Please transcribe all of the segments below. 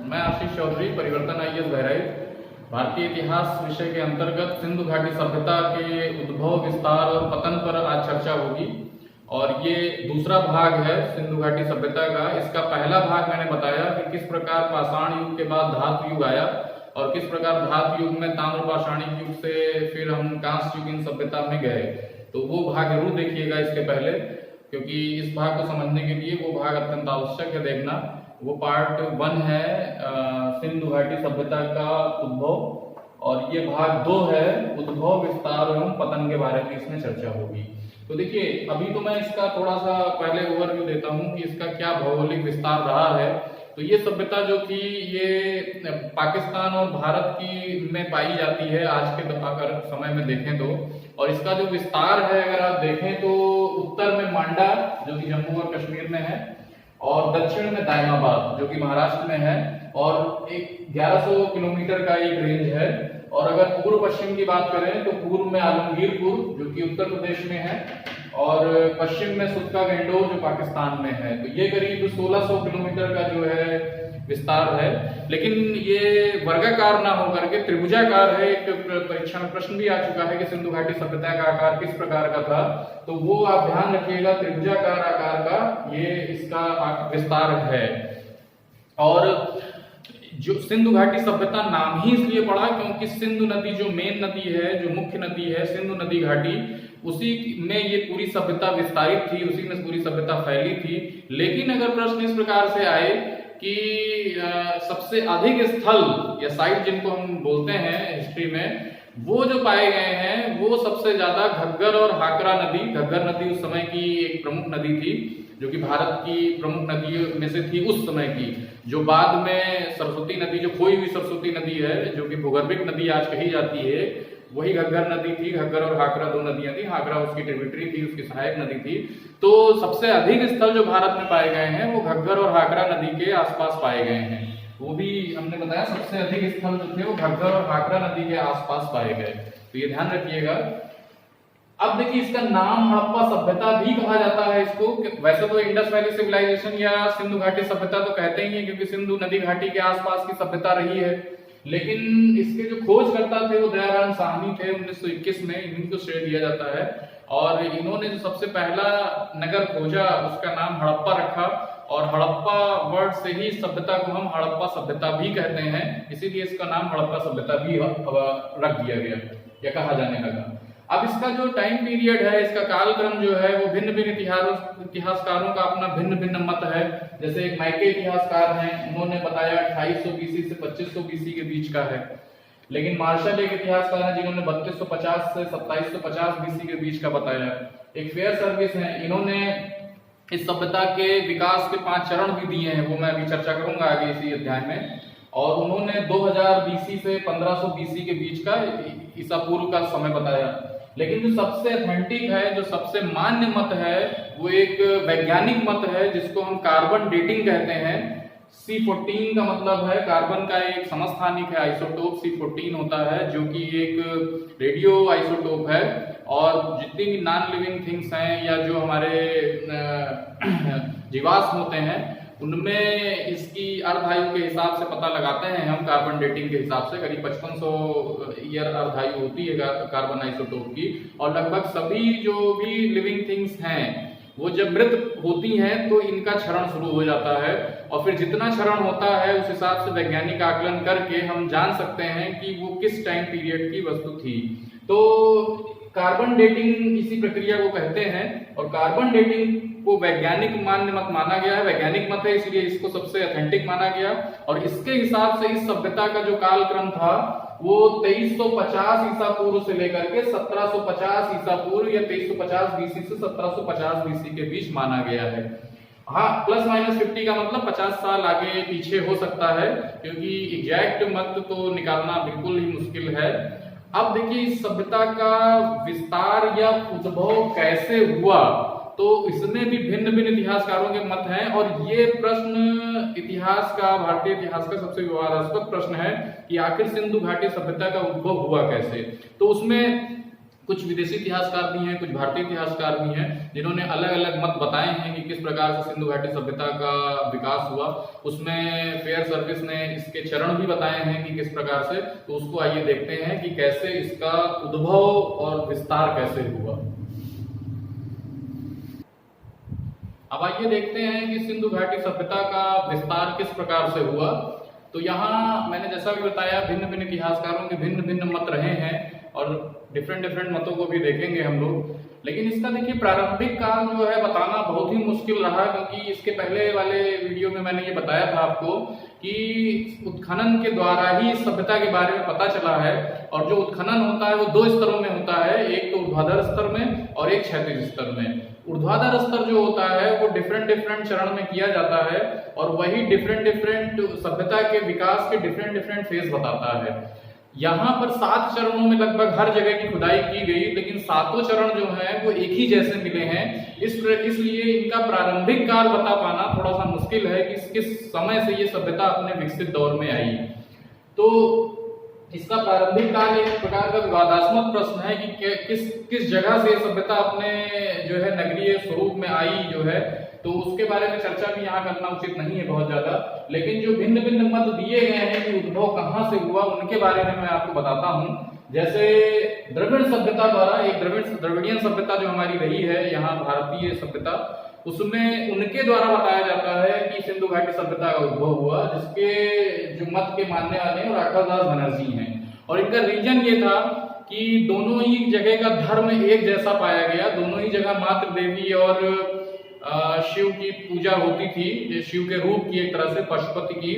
मैं आशीष चौधरी, परिवर्तन आईएएस बहराइच। भारतीय इतिहास विषय के अंतर्गत सिंधु घाटी सभ्यता के उद्भव, विस्तार और पतन पर आज चर्चा होगी। और ये दूसरा भाग है सिंधु घाटी सभ्यता का। इसका पहला भाग मैंने बताया कि किस प्रकार पाषाण युग के बाद धातु युग आया और किस प्रकार धातु युग में ताम्र पाषाणिक युग से फिर हम कांस्य युगीन सभ्यता में गए। तो वो भाग जरूर देखिएगा इसके पहले, क्योंकि इस भाग को समझने के लिए वो भाग अत्यंत आवश्यक है देखना। वो पार्ट 1 है सिंधु घाटी सभ्यता का उद्भव, और ये भाग 2 है उद्भव, विस्तार एवं पतन के बारे में इसमें चर्चा होगी। तो देखिए, अभी तो मैं इसका थोड़ा सा पहले ओवरव्यू देता हूँ कि इसका क्या भौगोलिक विस्तार रहा है। तो ये सभ्यता जो थी ये पाकिस्तान और भारत की में पाई जाती है आज के अगर समय में देखें तो। और इसका जो विस्तार है अगर आप देखें तो उत्तर में मांडा जो कि जम्मू और कश्मीर में है, और दक्षिण में दायमाबाद जो कि महाराष्ट्र में है, और एक 1100 किलोमीटर का एक रेंज है। और अगर पूर्व पश्चिम की बात करें तो पूर्व में आलमगीरपुर जो कि उत्तर प्रदेश में है, और पश्चिम में सुत्का गंडोर जो पाकिस्तान में है। तो ये करीब 1600 किलोमीटर का जो है विस्तार है। लेकिन ये वर्गाकार ना होकर के त्रिभुजाकार है। एक परीक्षा में प्रश्न भी आ चुका है कि सिंधु घाटी सभ्यता का आकार किस प्रकार का था, तो वो आप ध्यान रखिएगा, त्रिभुजाकार आकार का ये इसका विस्तार है। और जो सिंधु घाटी सभ्यता नाम ही इसलिए पड़ा क्योंकि सिंधु नदी जो मेन नदी है, जो मुख्य नदी है सिंधु नदी घाटी, उसी में ये पूरी सभ्यता विस्तारित थी, उसी में पूरी सभ्यता फैली थी। लेकिन अगर प्रश्न इस प्रकार से आए कि सबसे अधिक स्थल या साइट जिनको हम बोलते हैं हिस्ट्री में, वो जो पाए गए हैं वो सबसे ज्यादा घग्गर और हाकरा नदी। घग्गर नदी उस समय की एक प्रमुख नदी थी जो कि भारत की प्रमुख नदियों में से थी उस समय की, जो बाद में सरस्वती नदी, जो खोई हुई सरस्वती नदी है जो कि भूगर्भिक नदी आज कही जाती है, वही घग्गर नदी थी। घग्गर और हाकरा दो नदियां थी, हाकरा उसकी ट्रिब्यूटरी थी, उसकी सहायक नदी थी। तो सबसे अधिक स्थल जो भारत में पाए गए हैं वो घग्गर और हाकरा नदी के आसपास पाए गए हैं। वो भी हमने बताया सबसे अधिक स्थल जो थे वो घग्गर और हाकरा नदी के आसपास पाए गए। तो ये ध्यान रखिएगा। अब देखिए, इसका नाम हड़प्पा सभ्यता भी कहा जाता है इसको। वैसे तो इंडस वैली सिविलाइजेशन या सिंधु घाटी सभ्यता तो कहते ही है क्योंकि सिंधु नदी घाटी के आसपास की सभ्यता रही है। लेकिन इसके जो खोजकर्ता थे वो दयाराम साहनी थे 1921 में, इन्हीं को श्रेय दिया जाता है। और इन्होंने जो सबसे पहला नगर खोजा उसका नाम हड़प्पा रखा, और हड़प्पा वर्ड से ही सभ्यता को हम हड़प्पा सभ्यता भी कहते हैं, इसीलिए इसका नाम हड़प्पा सभ्यता भी रख दिया गया या कहा जाने लगा। अब इसका जो टाइम पीरियड है, इसका कालक्रम जो है वो भिन्न भिन्न इतिहासकारों का अपना भिन्न भिन्न मत है। जैसे एक माइके इतिहासकार हैं, उन्होंने बताया 2800 बीसी से 2500 बीसी के बीच का है। लेकिन मार्शल एक इतिहासकार हैं जिन्होंने 3250 से 2750 बीसी के बीच का बताया। एक फेयर सर्विस है, इन्होंने इस सभ्यता के विकास के 5 चरण भी दिए हैं, वो मैं अभी चर्चा करूंगा आगे इसी अध्याय में। और उन्होंने 2000 बीसी से 1500 बीसी के बीच का ईसा पूर्व का समय बताया। लेकिन जो सबसे ऑथेंटिक है, जो सबसे मान्य मत है, वो एक वैज्ञानिक मत है जिसको हम कार्बन डेटिंग कहते हैं। C14 का मतलब है कार्बन का एक समस्थानिक है आइसोटोप, C14 होता है जो कि एक रेडियो आइसोटोप है। और जितनी भी नॉन लिविंग थिंग्स हैं या जो हमारे जीवाश्म होते हैं उनमें इसकी अर्धायु के हिसाब से पता लगाते हैं हम, कार्बन डेटिंग के हिसाब से करीब 5500 ईयर अर्धायु होती है कार्बन आइसोटोप की। और लगभग सभी जो भी लिविंग थिंग्स हैं वो जब मृत होती हैं तो इनका क्षरण शुरू हो जाता है, और फिर जितना क्षरण होता है उस हिसाब से वैज्ञानिक आकलन करके हम जान सकते हैं कि वो किस टाइम पीरियड की वस्तु थी। तो कार्बन डेटिंग इसी प्रक्रिया को कहते हैं, और कार्बन डेटिंग को वैज्ञानिक मान्य मत माना गया है, वैज्ञानिक मत है इसलिए इसको सबसे ऑथेंटिक माना गया। और इसके हिसाब से इस सभ्यता का जो कालक्रम था वो 2350 ईसा पूर्व से लेकर के 1750 ईसा पूर्व या 2350 बीसी से 1750 बीसी के बीच माना गया है। हाँ, प्लस माइनस 50 का मतलब 50 साल आगे पीछे हो सकता है, क्योंकि एग्जैक्ट मत तो निकालना बिल्कुल ही मुश्किल है। अब देखिए, इस सभ्यता का विस्तार या उद्भव कैसे हुआ, तो इसमें भी भिन्न भिन्न इतिहासकारों के मत हैं। और ये प्रश्न इतिहास का, भारतीय इतिहास का सबसे विवादास्पद प्रश्न है कि आखिर सिंधु घाटी सभ्यता का उद्भव हुआ कैसे। तो उसमें कुछ विदेशी इतिहासकार भी हैं, कुछ भारतीय इतिहासकार भी हैं, जिन्होंने अलग अलग मत बताए हैं कि किस प्रकार से सिंधु घाटी सभ्यता का विकास हुआ। उसमें फेयर सर्विस ने इसके चरण भी बताए हैं कि किस प्रकार से। तो उसको आइए देखते हैं कि कैसे इसका उद्भव और विस्तार कैसे हुआ। अब आइए देखते हैं कि सिंधु घाटी सभ्यता का विस्तार किस प्रकार से हुआ। तो यहाँ मैंने जैसा भी बताया, भिन्न भिन्न इतिहासकारों के भिन्न भिन्न मत रहे हैं और डिफरेंट मतों को भी देखेंगे हम लोग। लेकिन इसका देखिए प्रारंभिक काल जो है बताना बहुत ही मुश्किल रहा, क्योंकि इसके पहले वाले वीडियो में मैंने ये बताया था आपको कि उत्खनन के द्वारा ही इस सभ्यता के बारे में पता चला है। और जो उत्खनन होता है वो दो स्तरों में होता है, एक तो ऊर्ध्वाधर स्तर में और एक क्षैतिज स्तर में। ऊर्ध्वाधर स्तर जो होता है वो डिफरेंट चरण में किया जाता है और वही डिफरेंट सभ्यता के विकास के डिफरेंट फेज बताता है। यहाँ पर 7 चरणों में लगभग हर जगह की खुदाई की गई, लेकिन 7 चरण जो हैं वो एक ही जैसे मिले हैं। इसलिए इनका प्रारंभिक काल बता पाना थोड़ा सा मुश्किल है कि किस समय से ये सभ्यता अपने विकसित दौर में आई। तो इसका प्रारंभिक काल एक प्रकार का विवादास्पद प्रश्न है कि किस जगह से सभ्यता अपने जो है नगरीय स्वरूप में आई जो है, तो उसके बारे में चर्चा भी यहाँ करना उचित नहीं है बहुत ज्यादा। लेकिन जो भिन्न भिन्न मत दिए गए हैं कि उद्भव कहाँ से हुआ, उनके बारे में मैं आपको बताता हूँ। जैसे द्रविड़ सभ्यता द्वारा, एक द्रविड़ियन सभ्यता जो हमारी रही है यहाँ भारतीय सभ्यता, उसमें उनके द्वारा बताया जाता है कि सिंधु घाटी सभ्यता का उद्भव हुआ, जिसके जो मत के मानने वाले हैं राघवदास बनर्जी हैं। और इनका रीजन ये था कि दोनों ही जगह का धर्म एक जैसा पाया गया, दोनों ही जगह मातृ देवी और शिव की पूजा होती थी, शिव के रूप की एक तरह से पशुपति की,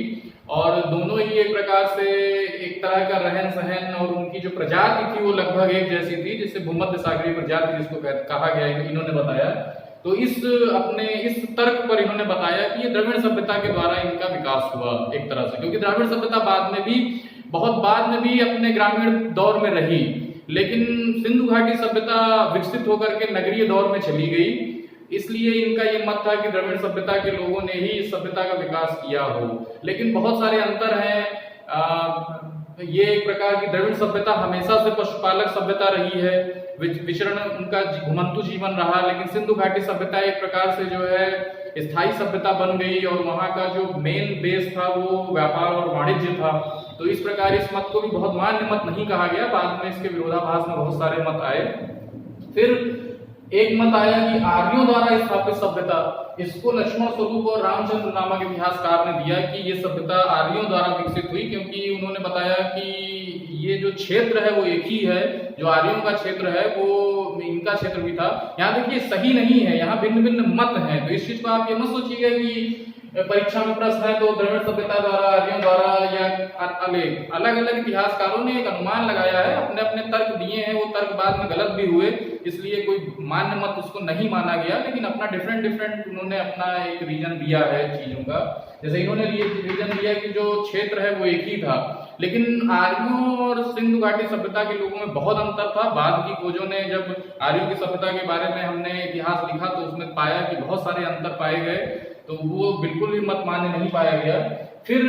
और दोनों ही एक प्रकार से एक तरह का रहन सहन और उनकी जो प्रजाति थी वो लगभग एक जैसी थी, जिससे भूमध्य सागरीय प्रजाति जिसको कहा गया है, इन्होंने बताया। तो इस तर्क पर इन्होंने बताया कि ये द्रविड़ सभ्यता के द्वारा इनका विकास हुआ एक तरह से, क्योंकि द्रविड़ सभ्यता बहुत बाद में भी अपने ग्रामीण दौर में रही, लेकिन सिंधु घाटी सभ्यता विकसित होकर के नगरीय दौर में चली गई। इसलिए इनका ये मत था कि द्रविड़ सभ्यता के लोगों ने ही इस सभ्यता का विकास किया हो। लेकिन बहुत सारे अंतर हैं। ये एक प्रकार की द्रविड़ सभ्यता हमेशा से पशुपालक सभ्यता रही है, विचरण उनका घुमंतु जीवन रहा, लेकिन सिंधु घाटी सभ्यता एक प्रकार से जो है स्थायी सभ्यता बन गई और वहां का जो मेन बेस था वो व्यापार और वाणिज्य था। तो इस प्रकार इस मत को भी बहुत मान्य मत नहीं कहा गया, बाद में इसके विरोधाभास में बहुत सारे मत आए। फिर एक मत आया कि आर्यों द्वारा स्थापित सभ्यता, इसको लक्ष्मण स्वरूप और रामचंद्र नामक इतिहासकार ने दिया कि ये सभ्यता आर्यों द्वारा विकसित हुई, क्योंकि उन्होंने बताया कि ये जो क्षेत्र है वो एक ही है, जो आर्यों का क्षेत्र है वो इनका क्षेत्र भी था। यहाँ देखिए सही नहीं है, यहाँ भिन्न भिन्न मत हैं। तो इस चीज को आप ये मत सोचिएगा कि परीक्षा में प्रश्न है तो द्रविड़ सभ्यता द्वारा, आर्यों द्वारा, या अलग अलग इतिहासकारों ने एक अनुमान लगाया है, अपने अपने तर्क दिए हैं, वो तर्क बाद में गलत भी हुए, इसलिए कोई मान्य मत उसको नहीं माना गया, लेकिन अपना डिफरेंट उन्होंने अपना एक रीजन दिया है चीजों का। जैसे इन्होंने रीजन दिया कि जो क्षेत्र है वो एक ही था, लेकिन आर्यों और सिंधु घाटी सभ्यता के लोगों में बहुत अंतर था। बाद की खोजों ने जब आर्यों की सभ्यता के बारे में हमने इतिहास लिखा तो उसमें पाया कि बहुत सारे अंतर पाए गए, तो वो बिल्कुल भी मत मान्य नहीं पाया गया। फिर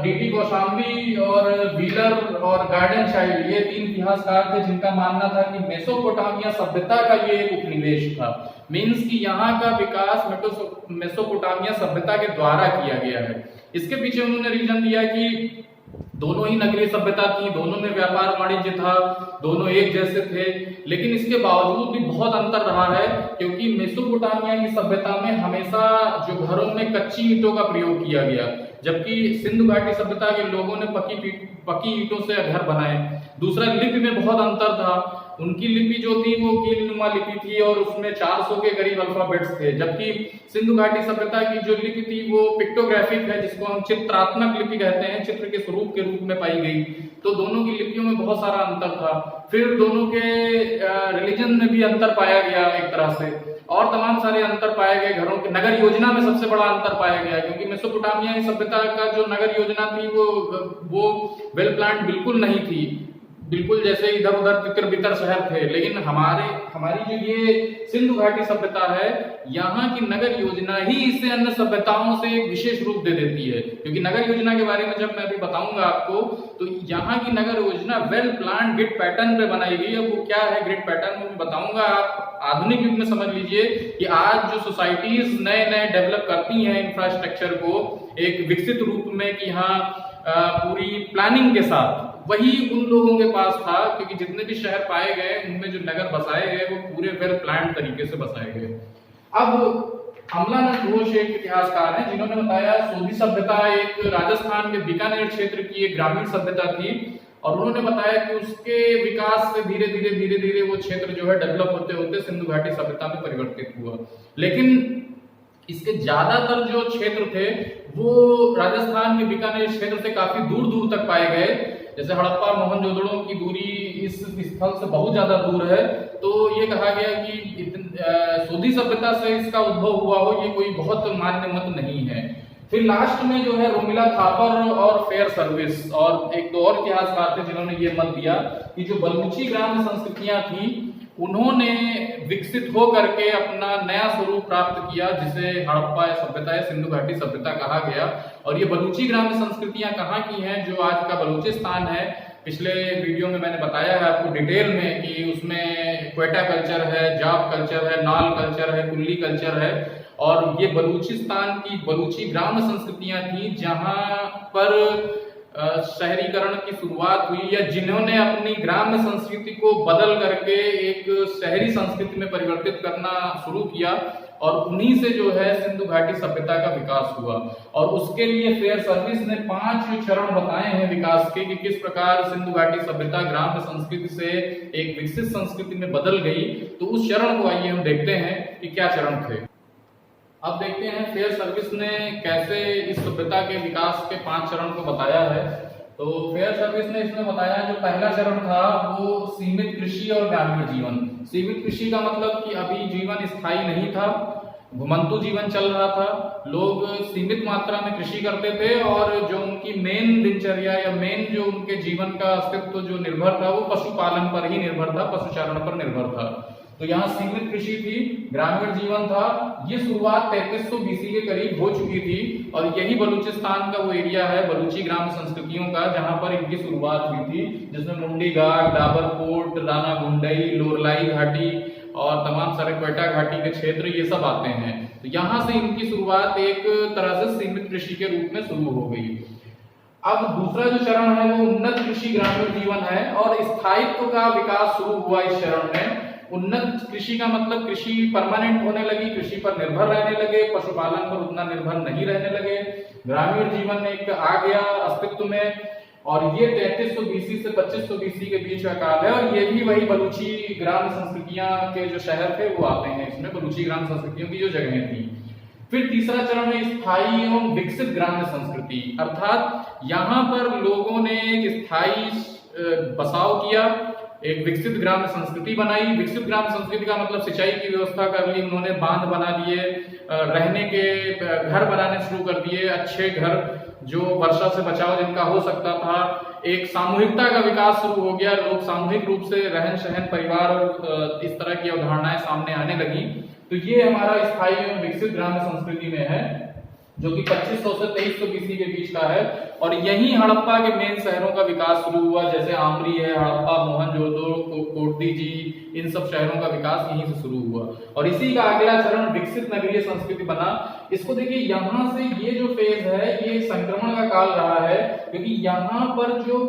डी.टी. कौशाम्बी और व्हीलर और गार्डन चाइल्ड, ये 3 इतिहासकार थे जिनका मानना था कि मेसोपोटामिया सभ्यता का ये एक उपनिवेश था। मीन्स कि यहाँ का विकास मेसोपोटामिया सभ्यता के द्वारा किया गया है। इसके पीछे उन्होंने रीजन दिया कि दोनों ही नगरीय सभ्यता थी, दोनों में व्यापार वाणिज्य था, दोनों एक जैसे थे, लेकिन इसके बावजूद भी बहुत अंतर रहा है, क्योंकि मेसोपोटामिया की सभ्यता में हमेशा जो घरों में कच्ची ईंटों का प्रयोग किया गया, जबकि सिंधु घाटी सभ्यता के लोगों ने पक्की ईंटों से घर बनाए। दूसरा, लिपि में बहुत अंतर था। उनकी लिपि जो थी वो कीलनुमा लिपि थी और उसमें 400 के करीब अल्फाबेट्स थे, जबकि सिंधु घाटी सभ्यता की जो लिपि थी वो पिक्टोग्राफिक है, जिसको हम चित्रात्मक लिपि कहते हैं, चित्र के स्वरूप के रूप में पाई गई। तो दोनों की लिपियों में बहुत सारा अंतर था। फिर दोनों के रिलीजन में भी अंतर पाया गया एक तरह से, और तमाम सारे अंतर पाए गए। घरों के नगर योजना में सबसे बड़ा अंतर पाया गया, क्योंकि मेसोपोटामिया सभ्यता का जो नगर योजना थी वो वेल प्लान्ड बिल्कुल नहीं थी। बिल्कुल जैसे इधर उधर तितर बितर शहर थे, लेकिन हमारी जो ये सिंधु घाटी सभ्यता है, यहाँ की नगर योजना ही इसे अन्य सभ्यताओं से एक विशेष रूप दे देती है। क्योंकि नगर योजना के बारे में जब मैं अभी बताऊंगा आपको, तो यहाँ की नगर योजना वेल प्लान ग्रिड पैटर्न पे बनाई गई है। वो क्या है ग्रिड पैटर्न, वो बताऊंगा। आप आधुनिक युग में समझ लीजिए कि आज जो सोसाइटीज नए नए डेवलप करती हैं इंफ्रास्ट्रक्चर को एक विकसित रूप में, कि हाँ पूरी प्लानिंग के साथ, वही उन लोगों के पास था। क्योंकि जितने भी शहर पाए गए उनमें जो नगर बसाए गए वो पूरे वेल प्लान तरीके से बसाए गए। अब अमलानंद घोष एक इतिहासकार हैं जिन्होंने बताया सोधी सभ्यता एक राजस्थान के बीकानेर क्षेत्र की एक ग्रामीण सभ्यता थी, और उन्होंने बताया कि उसके विकास से धीरे धीरे वो क्षेत्र जो है डेवलप होते होते सिंधु घाटी सभ्यता में परिवर्तित हुआ। लेकिन इसके ज्यादातर जो क्षेत्र थे वो राजस्थान के बीकानेर क्षेत्र से काफी दूर दूर तक पाए गए। जैसे हड़प्पा मोहनजोदड़ो की दूरी इस स्थल से बहुत ज्यादा दूर है, तो ये कहा गया कि सोधी सभ्यता से इसका उद्भव हुआ हो, ये कोई बहुत मान्य मत नहीं है। फिर लास्ट में जो है रोमिला थापर और फेयर सर्विस और एक दो और इतिहासकार थे जिन्होंने ये मत दिया कि जो बलूची ग्राम संस्कृतियां थी उन्होंने विकसित हो करके अपना नया स्वरूप प्राप्त किया, जिसे हड़प्पा सभ्यता या सिंधु घाटी सभ्यता कहा गया। और ये बलूची ग्राम संस्कृतियां कहाँ की हैं, जो आज का बलूचिस्तान है। पिछले वीडियो में मैंने बताया है आपको डिटेल में कि उसमें क्वेटा कल्चर है, जाप कल्चर है, नाल कल्चर है, कुल्ली कल्चर है। और ये बलूचिस्तान की बलूची ग्राम संस्कृतियां थी जहां पर शहरीकरण की शुरुआत हुई, या जिन्होंने अपनी ग्राम्य संस्कृति को बदल करके एक शहरी संस्कृति में परिवर्तित करना शुरू किया, और उन्हीं से जो है सिंधु घाटी सभ्यता का विकास हुआ। और उसके लिए फेयर सर्विस ने 5 चरण बताए हैं विकास के, कि किस प्रकार सिंधु घाटी सभ्यता ग्राम्य संस्कृति से एक विकसित संस्कृति में बदल गई। तो उस चरण को आइए हम देखते हैं कि क्या चरण थे। अब देखते हैं फेयर सर्विस ने कैसे इस सभ्यता के विकास के 5 चरण को बताया है। तो फेयर सर्विस ने इसमें बताया जो पहला चरण था वो सीमित कृषि और ग्रामीण जीवन। सीमित कृषि का मतलब कि अभी जीवन स्थायी नहीं था, घुमंतु जीवन चल रहा था, लोग सीमित मात्रा में कृषि करते थे, और जो उनकी मेन दिनचर्या या मेन जो उनके जीवन का अस्तित्व जो निर्भर था वो पशुपालन पर ही निर्भर था, पशुचारण पर निर्भर था। तो यहाँ सीमित कृषि थी, ग्रामीण जीवन था। ये शुरुआत 3300 बीसी के करीब हो चुकी थी, और यही बलूचिस्तान का वो एरिया है बलूची ग्राम संस्कृतियों का जहां पर इनकी शुरुआत हुई थी, जिसमें मुंडी घाट, डाबर कोट, राना गुंडई, लोरलाई घाटी और तमाम सारे क्वेटा घाटी के क्षेत्र ये सब आते हैं। तो यहाँ से इनकी शुरुआत एक तरह से सीमित कृषि के रूप में शुरू हो गई। अब दूसरा जो चरण है वो उन्नत कृषि ग्रामीण जीवन है, और स्थायित्व का विकास शुरू हुआ इस चरण में। उन्नत कृषि का मतलब कृषि परमानेंट होने लगी, कृषि पर निर्भर रहने लगे, पशुपालन पर उतना निर्भर नहीं रहने लगे, ग्रामीण जीवन एक आ गया अस्तित्व में। और ये 3300 बीसी से 2500 बीसी के बीच का काल है, और ये भी वही बलूची ग्राम संस्कृतियां के जो शहर थे वो आते हैं इसमें, बलूची ग्राम संस्कृतियों की जो जगहें थी। फिर तीसरा चरण है स्थायी एवं विकसित ग्राम्य संस्कृति, अर्थात यहाँ पर लोगों ने एक स्थायी बसाव किया, एक विकसित ग्राम संस्कृति बनाई। विकसित ग्राम संस्कृति का मतलब सिंचाई की व्यवस्था कर ली उन्होंने, बांध बना दिए, रहने के घर बनाने शुरू कर दिए, अच्छे घर जो वर्षा से बचाव जिनका हो सकता था। एक सामूहिकता का विकास शुरू हो गया, लोग सामूहिक रूप से रहन सहन, परिवार और इस तरह की अवधारणाएं सामने आने लगी। तो ये हमारा स्थायी एवं विकसित ग्राम्य संस्कृति में है, जो कि 2500 से 2300 बीसी के बीच का है। और यही हड़प्पा के मेन शहरों का विकास शुरू हुआ, जैसे आमरी है, हड़प्पा, मोहनजोदड़ो, कोटडीजी, इन सब शहरों का विकास यहीं से शुरू हुआ। और इसी का अगला चरण विकसित नगरीय संस्कृति बना। इसको देखिए, यहाँ से ये जो फेज है ये संक्रमण का काल रहा है, क्योंकि यहाँ पर जो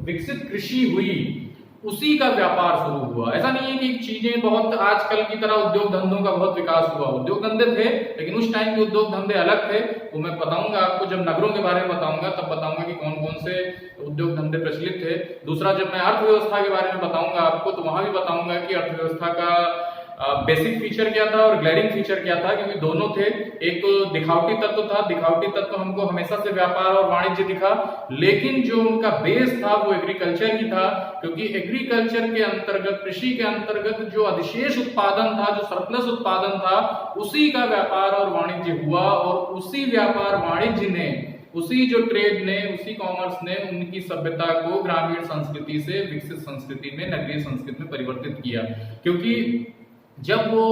विकसित कृषि हुई उसी का व्यापार शुरू हुआ। ऐसा नहीं है कि चीजें बहुत आजकल की तरह उद्योग धंधों का बहुत विकास हुआ, उद्योग धंधे थे, लेकिन उस टाइम के उद्योग धंधे अलग थे। वो मैं बताऊंगा आपको, जब नगरों के बारे में बताऊंगा तब बताऊंगा कि कौन कौन से उद्योग धंधे प्रचलित थे। दूसरा, जब मैं अर्थव्यवस्था के बारे में बताऊंगा आपको तो वहां भी बताऊंगा कि अर्थव्यवस्था का बेसिक फीचर क्या था और ग्लैरिंग फीचर क्या था, क्योंकि दोनों थे। एक तो दिखावटी तत्व था, दिखावटी तत्व हमको हमेशा से व्यापार और वाणिज्य दिखा, लेकिन जो उनका बेस था वो एग्रीकल्चर ही था, क्योंकि एग्रीकल्चर के अंतर्गत, कृषि के अंतर्गत जो अधिशेष उत्पादन था, जो सरप्लस उत्पादन था, उसी का व्यापार और वाणिज्य हुआ, और उसी व्यापार वाणिज्य ने उसी जो ट्रेड ने, उसी कॉमर्स ने उनकी सभ्यता को ग्रामीण संस्कृति से विकसित संस्कृति में, नगरीय संस्कृति में परिवर्तित किया। क्योंकि जब वो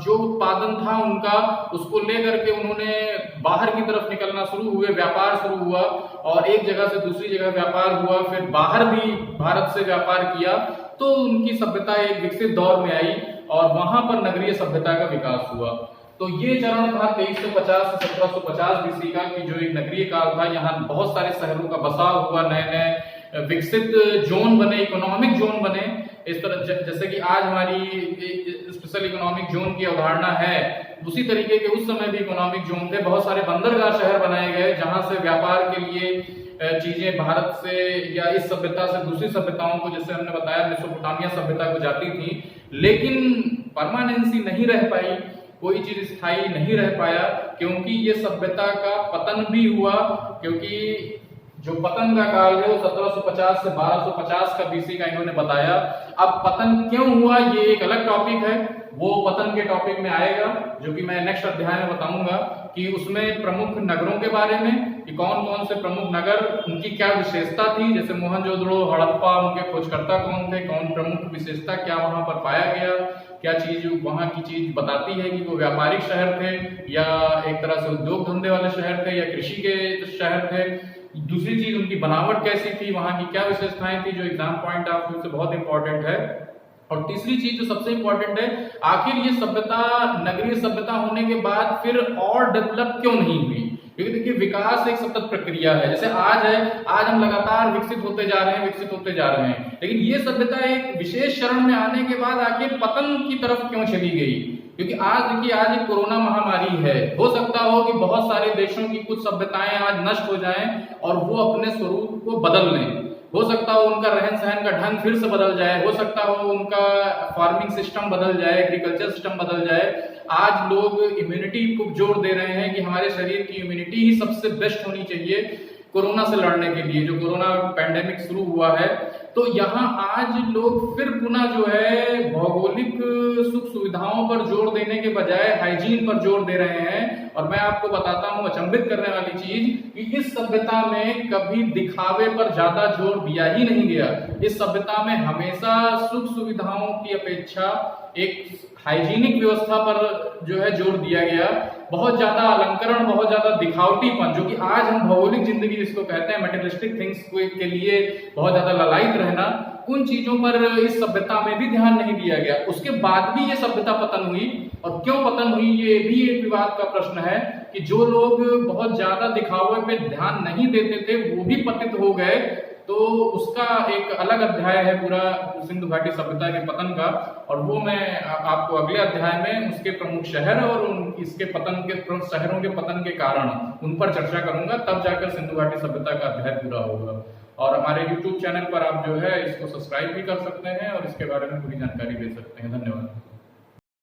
जो उत्पादन था उनका, उसको लेकर के उन्होंने बाहर की तरफ निकलना शुरू हुए, व्यापार शुरू हुआ और एक जगह से दूसरी जगह व्यापार हुआ, फिर बाहर भी भारत से व्यापार किया, तो उनकी सभ्यता एक विकसित दौर में आई और वहां पर नगरीय सभ्यता का विकास हुआ। तो ये चरण था 2350 से 1750 बीसी का, कि जो एक नगरीय काल था। यहाँ बहुत सारे शहरों का बसाव हुआ, नए नए विकसित जोन बने, इकोनॉमिक जोन बने। इस तरह जैसे कि आज हमारी स्पेशल इकोनॉमिक जोन की अवधारणा है, उसी तरीके के उस समय भी इकोनॉमिक जोन थे। बहुत सारे बंदरगाह शहर बनाए गए जहां से व्यापार के लिए चीजें भारत से या इस सभ्यता से दूसरी सभ्यताओं को, जैसे हमने बताया मेसोपोटामिया सभ्यता को जाती थी, लेकिन परमानेंसी नहीं रह पाई, कोई चीज स्थायी नहीं रह पाया, क्योंकि ये सभ्यता का पतन भी हुआ। क्योंकि जो पतन का काल है वो 1750 से 1250 का बीसी का इन्होंने बताया। अब पतन क्यों हुआ ये एक अलग टॉपिक है, वो पतन के टॉपिक में आएगा, जो कि मैं नेक्स्ट अध्याय में बताऊंगा कि उसमें प्रमुख नगरों के बारे में, कि कौन कौन से प्रमुख नगर, उनकी क्या विशेषता थी। जैसे मोहनजोदड़ो, हड़प्पा, उनके खोजकर्ता कौन थे, कौन प्रमुख विशेषता क्या वहां पर पाया गया, क्या चीज वहां की चीज बताती है कि वो व्यापारिक शहर थे या एक तरह से उद्योग धंधे वाले शहर थे या कृषि के शहर थे। दूसरी चीज उनकी बनावट कैसी थी, वहां की क्या विशेषताएं थी, जो एग्जाम पॉइंट ऑफ व्यू से बहुत इंपॉर्टेंट है। और तीसरी चीज जो सबसे इंपॉर्टेंट है, आखिर ये सभ्यता नगरीय सभ्यता होने के बाद फिर और डेवलप क्यों नहीं हुई। क्योंकि देखिए विकास एक सतत प्रक्रिया है। जैसे आज है, आज हम लगातार विकसित होते जा रहे हैं, विकसित होते जा रहे हैं, लेकिन ये सभ्यता एक विशेष चरण में आने के बाद आखिर पतन की तरफ क्यों चली गई। क्योंकि आज देखिए, आज एक कोरोना महामारी है, हो सकता हो कि बहुत सारे देशों की कुछ सभ्यताएं आज नष्ट हो जाएं और वो अपने स्वरूप को बदल लें। हो सकता हो उनका रहन सहन का ढंग फिर से बदल जाए, हो सकता हो उनका फार्मिंग सिस्टम बदल जाए, एग्रीकल्चर सिस्टम बदल जाए। आज लोग इम्यूनिटी को जोर दे रहे हैं कि हमारे शरीर की इम्यूनिटी ही सबसे बेस्ट होनी चाहिए कोरोना से लड़ने के लिए, जो कोरोना पैंडेमिक शुरू हुआ है। तो यहाँ आज लोग फिर पुनः जो है भौगोलिक सुख सुविधाओं पर जोर देने के बजाय हाइजीन पर जोर दे रहे हैं। और मैं आपको बताता हूँ अचंभित करने वाली चीज, कि इस सभ्यता में कभी दिखावे पर ज्यादा जोर दिया ही नहीं गया। इस सभ्यता में हमेशा सुख सुविधाओं की अपेक्षा एक हाइजीनिक व्यवस्था पर जो है जोर दिया गया। बहुत ज्यादा अलंकरण, बहुत ज्यादा दिखावटीपन, जो कि आज हम भौगोलिक जिंदगी जिसको कहते हैं, मटेरियलिस्टिक थिंग्स के लिए बहुत ज्यादा ललायित रहना, उन चीजों पर इस सभ्यता में भी ध्यान नहीं दिया गया। उसके बाद भी ये सभ्यता पतन हुई। और क्यों पतन हुई ये भी एक विवाद का प्रश्न है, कि जो लोग बहुत ज्यादा दिखावे पे ध्यान नहीं देते थे वो भी पतित हो गए। तो उसका एक अलग अध्याय है पूरा सिंधु घाटी सभ्यता के पतन का, और वो मैं आपको अगले अध्याय में उसके प्रमुख शहर और इसके पतन के प्रमुख शहरों के पतन के कारण उन पर चर्चा करूंगा। तब जाकर सिंधु घाटी सभ्यता का अध्याय पूरा होगा। और हमारे YouTube चैनल पर आप जो है इसको सब्सक्राइब भी कर सकते हैं और इसके बारे में पूरी जानकारी ले सकते हैं। धन्यवाद।